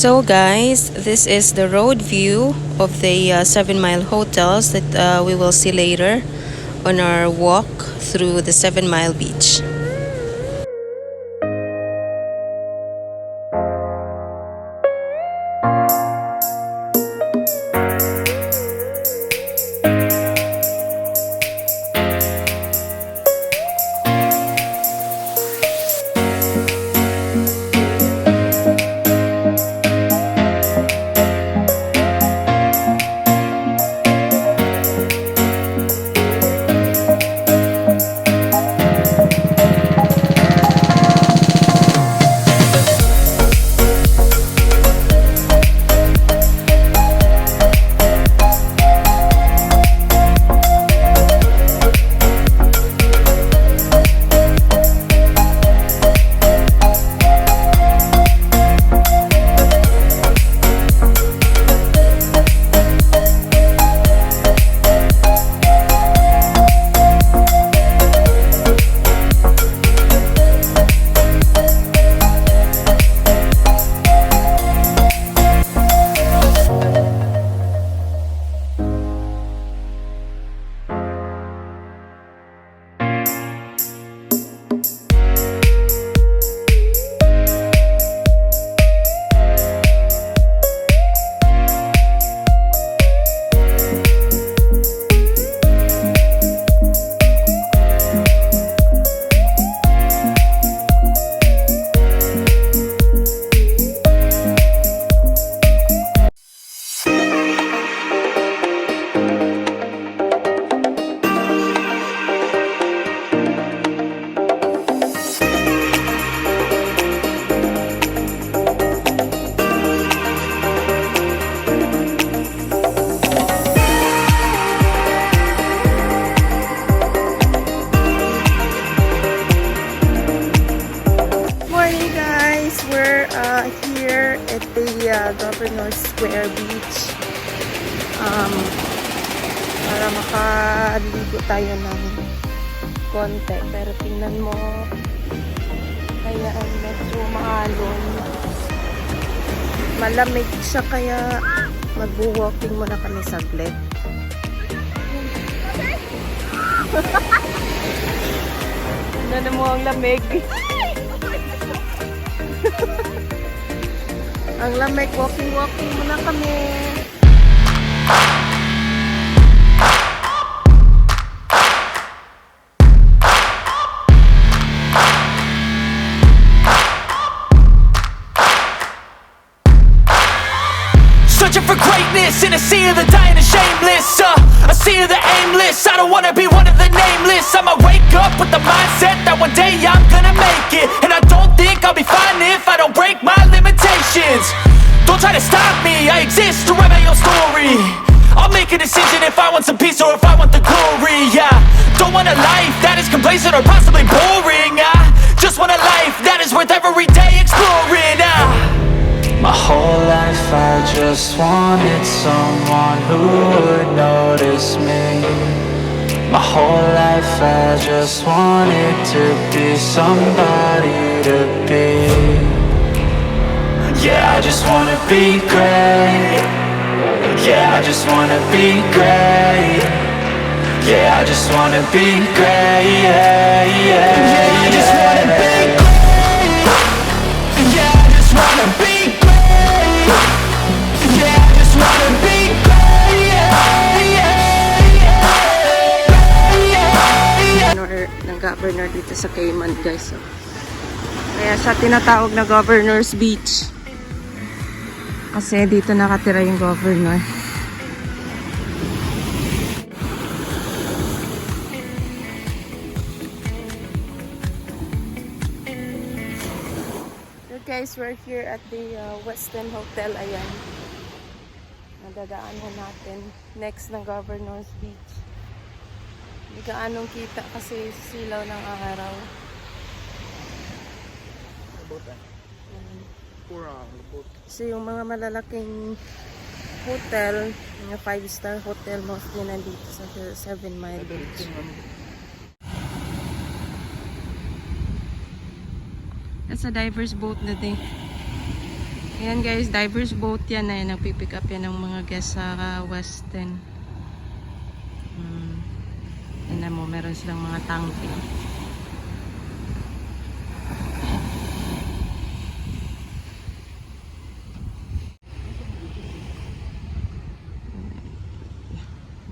So guys, this is the road view of the 7 Mile hotels that we will see later on our walk through the 7 Mile beach. Here at the Governor Square Beach para makaligo tayo ng konti, pero tingnan mo, ayan, medyo maalon, malamig siya, kaya magbo-walking muna kami saglit. Tingnan mo ang lamig. Ang lamig, walking muna kami. Searching for greatness in a sea of the dying and shameless, a sea of the aimless. I don't wanna be one of the nameless. I'ma wake up with the mindset that one day I'm gonna make it, and I don't think I'll be fine if I don't break my limitations. Don't try to stop me, I exist to write my own story. I'll make a decision if I want some peace or if I want the glory. Yeah, don't want a life that is complacent or possibly boring. I just want a life that is worth every day exploring. My whole life I just wanted someone who would notice me. My whole life I just wanted to be somebody to be. Yeah, I just wanna be great. Yeah, I just wanna be great. Yeah, I just wanna be great. Yeah, yeah, I just wanna be great. Yeah, I just wanna be great. Yeah, I just wanna be great. Ng governor dito sa Cayman, guys. So, kaya siya tinatawag na Governor's Beach. Kasi dito nakatira yung governor. So guys, we're here at the Westin Hotel. Ayan. Nadadaanan natin next ng Governor's Beach. Hindi gaanong kita kasi silaw ng araw. So yung mga malalaking hotel, mga 5-star hotel, mostly nandito sa 7 Mile Beach. That's a diver's boat na din. Ayan guys, divers boat yan eh. Nagpipick up yan ng mga guests sa Westin. Yan mo, meron silang mga tangke.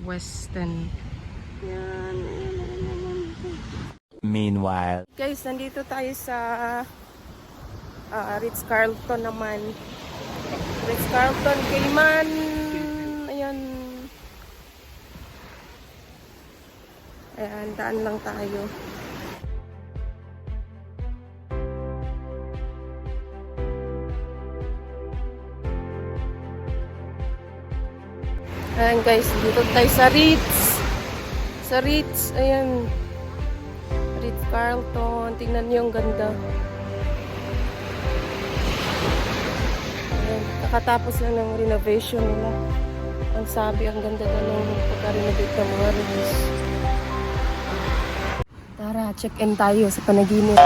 Westin. Yan. Meanwhile. Guys, nandito tayo sa Ritz-Carlton naman. Ritz-Carlton, Cayman. Ayan. Ayan, daan lang tayo. Ayan guys, dito tayo sa Ritz. Sa Ritz, ayan. Ritz-Carlton. Tingnan niyo ang ganda. Ayan, kakatapos lang ng renovation nila. Ang sabi, ang ganda na ng pagka-renovate ng mga rooms. Tara, check-in tayo sa panaginip.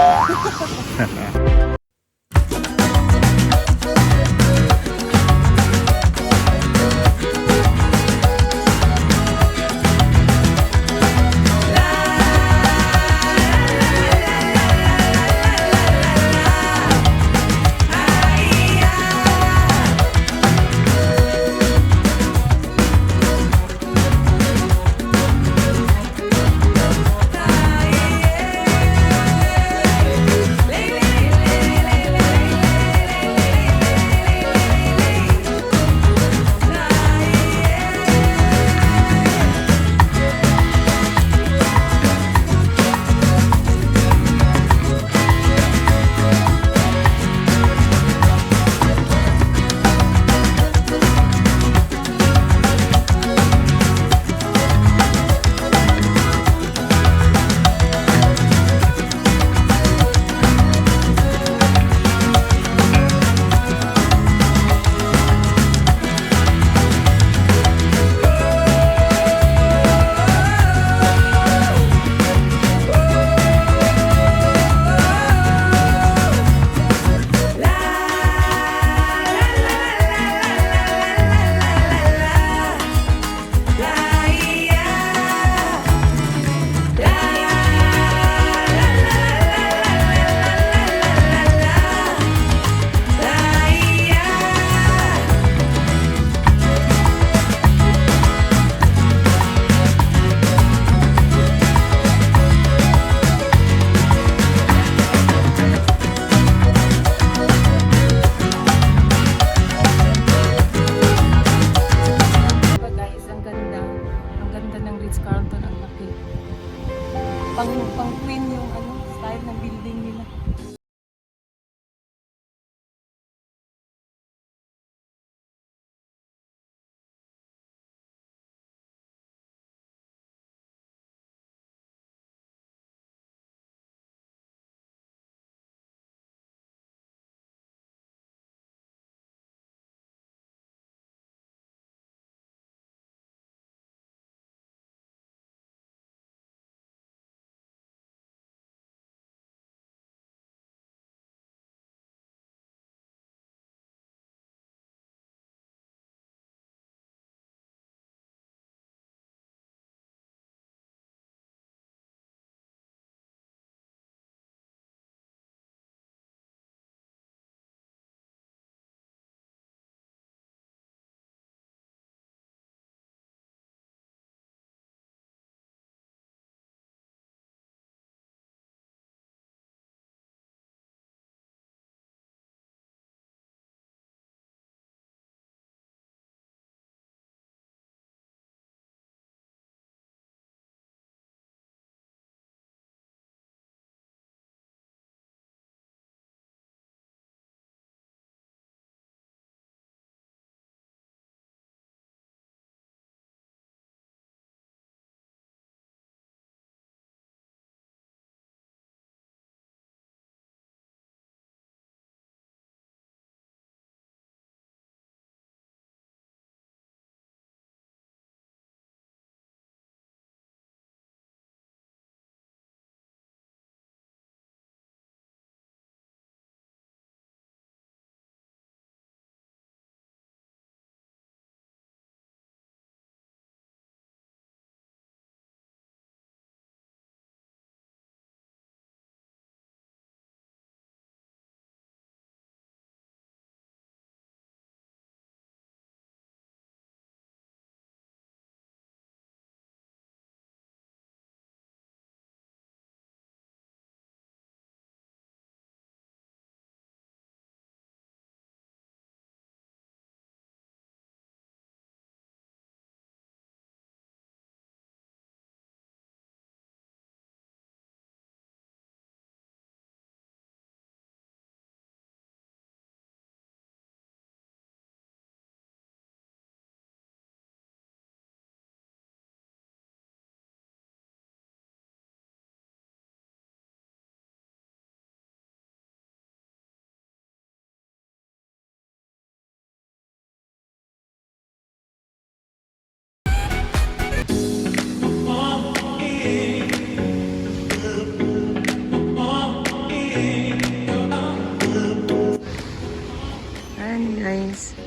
Ayan, guys.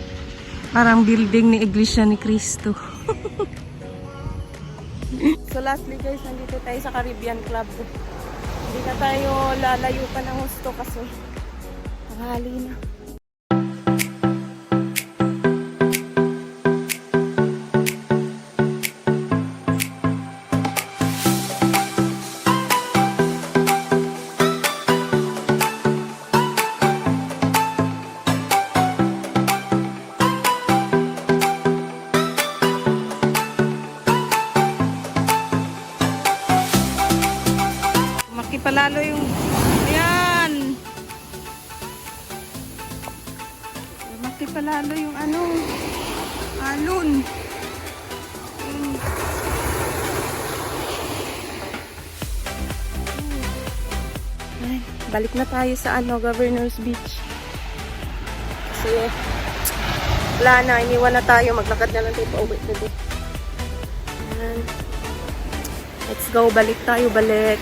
Parang building ni Iglesia ni Cristo. So lastly guys, nandito tayo sa Caribbean Club. Hindi na tayo lalayo pa ng husto kasi tanghali na. Palalo yung ayan, lumaki palalo yung ano, alon. Ay, balik na tayo sa ano, Governor's Beach kasi wala na, iniwan na tayo, maglakad na lang tayo pa uwi today. Let's go, balik tayo, balik.